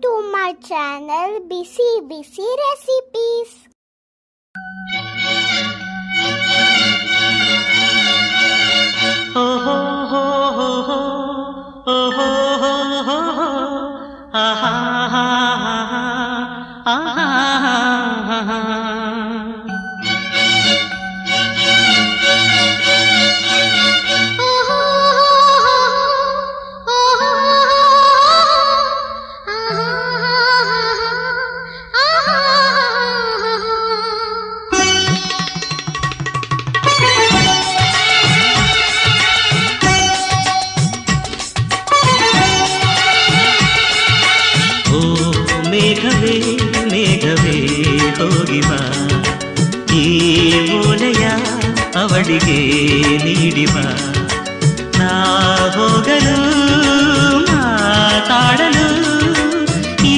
to my channel Bisi Bisi Recipes. ಮೇಘವೇ ಮೇಘವೇ ಹೋಗಿ ಬಾ, ಈ ಮೂಲೆಯ ಅವಳಿಗೆ ನೀಡಿ ಬಾ. ನಾ ಹೋಗಲು ಮಾತಾಡಲು ಈ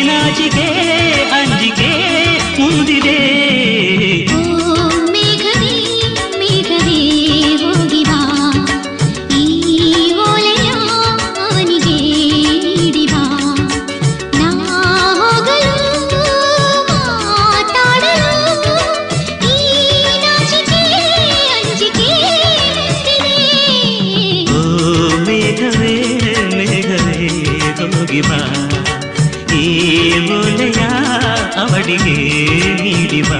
ನಾಚಿಕೆ ಅಂಜಿಕೆ ಮುಂದಿದೆ. ಮೇಘವೇ ಮೇಘವೇ ಹೋಗಿ ಬಾ, ಈ ಓಲೆಯ ಅವನಿಗೆ ನೀಡಿ ಬಾ. ಹೋಗಿ ಬಾ, ಈ ಮೂಲೆಯ ಅವಳಿಗೆ ನೀಡಿ ಬಾ.